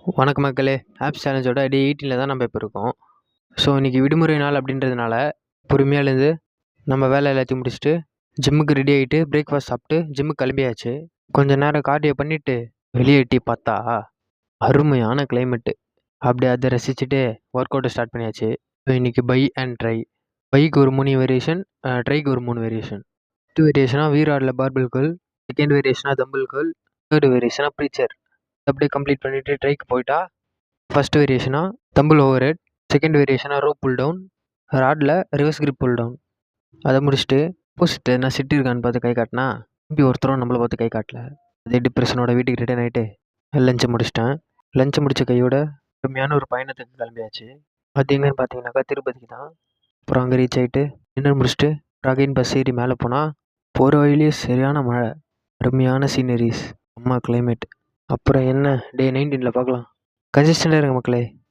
வணக்கம் மக்களே. ஆப்ஸ் சேலஞ்சோட டே 18ல தான் நம்ம இப்போ இருக்கோம். ஸோ இன்றைக்கி விடுமுறை நாள் அப்படின்றதுனால பொறுமையாக எழுந்து நம்ம வேலை எல்லாத்தையும் முடிச்சுட்டு ஜிம்முக்கு ரெடி ஆகிட்டு பிரேக்ஃபாஸ்ட் சாப்பிட்டு ஜிம்முக்கு கிளம்பியாச்சு. கொஞ்சம் நேரம் கார்டியோ பண்ணிவிட்டு வெளியே எட்டி பார்த்தா அருமையான கிளைமேட்டு. அப்படியே அதை ரசிச்சுட்டு ஒர்க் அவுட்டை ஸ்டார்ட் பண்ணியாச்சு. ஸோ இன்றைக்கி பை அண்ட் ட்ரை. பைக்கு ஒரு 3 வேரியேஷன், ட்ரைக்கு ஒரு 3 வேரியேஷன். ஃபஸ்ட்டு வேரியேஷனாக வீராடில் பார்பிள் கேர்ள், செகண்ட் வேரியேஷனாக தம்பிள் கேர்ள், தேர்டு வேரியேஷனாக ப்ரீச்சர். அப்படியே கம்ப்ளீட் பண்ணிவிட்டு ட்ரைக்கு போயிட்டா ஃபஸ்ட் வேரியேஷனாக தம்பிள் ஓவர் ஹெட், செகண்ட் வேரியேஷனாக ரோப் புல் டவுன், ராடில் ரிவர்ஸ் கிரிப் புல் டவுன். அதை முடிச்சுட்டு ஆப்போசிட் நான் சிட்டி இருக்கான்னு பார்த்து கை காட்டினா திருப்பி ஒருத்தரும் நம்மளை பார்த்து கை காட்டல. அதே டிப்ரெஷனோட வீட்டுக்கு ரிட்டர்ன் ஆகிட்டு லஞ்சை முடிச்சிட்டேன். லஞ்சை முடித்த கையோட அருமையான ஒரு பயணத்துக்கு கிளம்பியாச்சு. அது எங்கன்னு பார்த்தீங்கன்னாக்கா திருப்பதிக்கு தான். அப்புறம் அங்கே ரீச் ஆகிட்டு டின்னர் முடிச்சுட்டு அகைன் பஸ் ஏறி மேலே போனால் போகிற வழியிலேயே சரியான மழை, அருமையான சீனரிஸ், அம்மா கிளைமேட். அப்புறம் என்ன, டே 19ல் பார்க்கலாம். கன்சிஸ்டண்டாக இருங்க மக்களே.